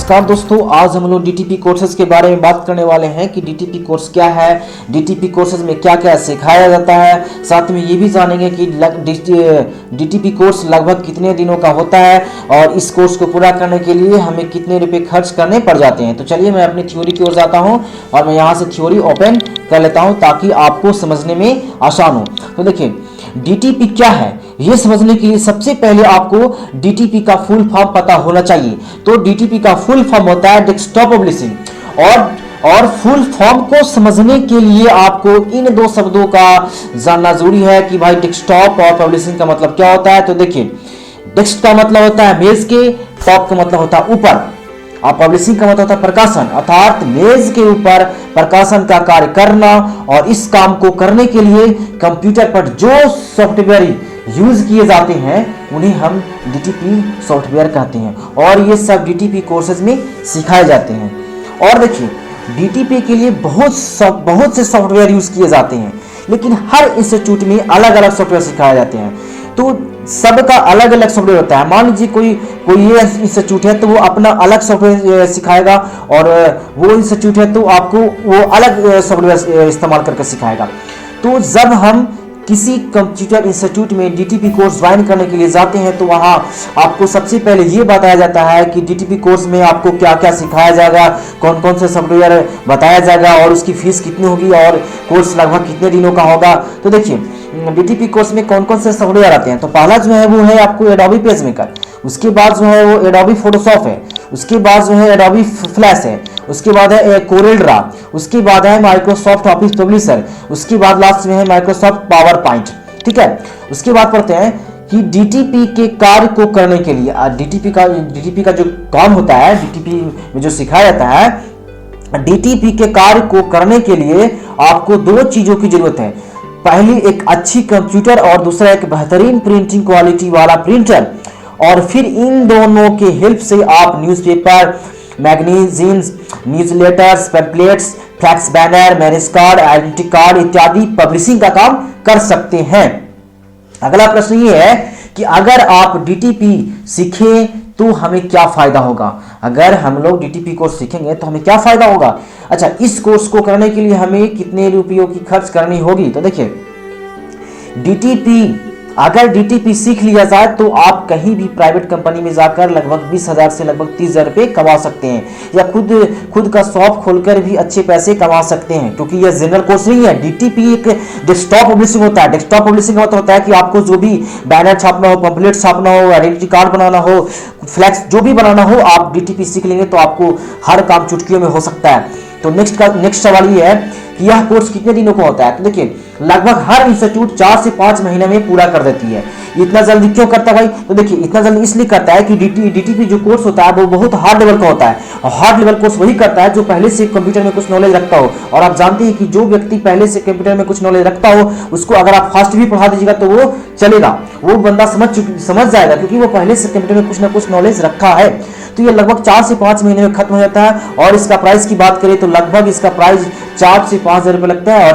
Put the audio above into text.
नमस्कार दोस्तों, आज हम लोग डीटीपी कोर्सेज के बारे में बात करने वाले हैं कि डीटीपी कोर्स क्या है, डीटीपी कोर्सेज में क्या क्या सिखाया जाता है। साथ में ये भी जानेंगे कि डीटीपी कोर्स लगभग कितने दिनों का होता है और इस कोर्स को पूरा करने के लिए हमें कितने रुपए खर्च करने पड़ जाते हैं। तो चलिए मैं अपनी थ्योरी की ओर जाता हूँ और मैं यहाँ से थ्योरी ओपन कर लेता हूँ ताकि आपको समझने में आसान हो। तो देखिए डीटीपी क्या है ये समझने के लिए सबसे पहले आपको डीटीपी का फुल फॉर्म पता होना चाहिए। तो डीटीपी का फुल फॉर्म होता है डेस्कटॉप पब्लिशिंग और फुल फॉर्म को समझने के लिए आपको इन दो शब्दों का जानना जरूरी है कि भाई डेस्कटॉप और पब्लिशिंग का मतलब क्या होता है। तो देखिए डेस्क का मतलब होता है मेज के, टॉप का मतलब होता है ऊपर और पब्लिशिंग का मतलब होता है प्रकाशन, अर्थात मेज के ऊपर प्रकाशन का कार्य करना। और इस काम को करने के लिए कंप्यूटर पर जो सॉफ्टवेयर यूज किए जाते हैं उन्हें हम डीटीपी सॉफ्टवेयर कहते हैं और ये सब डीटीपी कोर्सेज में सिखाए जाते हैं। और देखिए डीटीपी के लिए बहुत से सॉफ्टवेयर यूज किए जाते हैं, लेकिन हर इंस्टीट्यूट में अलग अलग सॉफ्टवेयर सिखाए जाते हैं। तो सबका अलग अलग सॉफ्टवेयर होता है। मान लीजिए कोई ये इंस्टीट्यूट है तो वो अपना अलग सॉफ्टवेयर सिखाएगा और वो इंस्टीट्यूट है तो आपको वो अलग सॉफ्टवेयर इस्तेमाल करके सिखाएगा। तो जब हम किसी कंप्यूटर इंस्टीट्यूट में डीटीपी कोर्स ज्वाइन करने के लिए जाते हैं तो वहां आपको सबसे पहले ये बताया जाता है कि डीटीपी कोर्स में आपको क्या क्या सिखाया जाएगा, कौन कौन से सॉफ्टवेयर बताया जाएगा और उसकी फीस कितनी होगी और कोर्स लगभग कितने दिनों का होगा। तो देखिए डीटीपी कोर्स में कौन कौन से सॉफ्टवेयर आते हैं। तो पहला जो है वो है आपको एडोबी पेजमेकर, उसके बाद जो है वो एडोबी फोटोशॉप है, उसके बाद जो है एडोबी फ्लैश है, उसके बाद है कोरेल ड्रा, उसके बाद है माइक्रोसॉफ्ट ऑफिस पब्लिशर, उसके बाद लास्ट में है माइक्रोसॉफ्ट पावर पॉइंट। ठीक है, उसके बाद पढ़ते हैं कि डीटीपी के कार्य को करने के लिए डीटीपी का जो काम होता है, डीटीपी में जो सिखाया जाता है, डीटीपी के कार्य को करने के लिए आपको दो चीजों की जरूरत है। पहली एक अच्छी कंप्यूटर और दूसरा एक बेहतरीन प्रिंटिंग क्वालिटी वाला प्रिंटर। और फिर इन दोनों के हेल्प से आप newspaper, magazines, newsletters, pamphlets, flex banner, marriage card, identity card इत्यादि पब्लिशिंग का काम कर सकते हैं। अगला प्रश्न ये है कि अगर आप डीटीपी सीखें तो हमें क्या फायदा होगा। अगर हम लोग डीटीपी कोर्स सीखेंगे तो हमें क्या फायदा होगा। अच्छा, इस कोर्स को करने के लिए हमें कितने रुपयों की खर्च करनी होगी। तो देखिए अगर डीटीपी सीख लिया जाए तो आप कहीं भी प्राइवेट कंपनी में जाकर लगभग 20,000 से लगभग 30,000 रुपए कमा सकते हैं, या खुद का शॉप खोलकर भी अच्छे पैसे कमा सकते हैं, क्योंकि यह जनरल कोर्स नहीं है। डीटीपी एक डेस्कटॉप पब्लिशिंग होता है। डेस्कटॉप पब्लिशिंग का मतलब होता है कि आपको जो भी बैनर छापना हो, पंपलेट छापना हो, आइडेंटिटी कार्ड बनाना हो, फ्लैक्स जो भी बनाना हो, आप डीटीपी सीख लेंगे तो आपको हर काम चुटकियों में हो सकता है। तो नेक्स्ट सवाल ये है कि यह कोर्स कितने दिनों का होता है। तो देखिए लगभग हर इंस्टीट्यूट 4 से 5 महीने में पूरा कर देती है। इतना जल्दी क्यों करता है भाई। तो देखिए इतना जल्दी इसलिए करता है कि डीटीपी जो कोर्स होता है वो बहुत हार्ड लेवल का होता है और हार्ड लेवल कोर्स वही करता है जो पहले से कंप्यूटर में कुछ नॉलेज रखता हो। और आप जानते हैं कि जो व्यक्ति पहले से कंप्यूटर में कुछ नॉलेज रखता हो उसको अगर आप फास्ट भी पढ़ा दीजिएगा तो वो चलेगा, वो बंदा समझ जाएगा, क्योंकि वो पहले से कंप्यूटर में कुछ ना कुछ नॉलेज रखा है। तो ये लगभग 4 से 5 महीने में खत्म हो जाता है। और इसका प्राइस की बात करें तो लगभग इसका प्राइस 4 से 5 हज़ार रुपये लगता है। और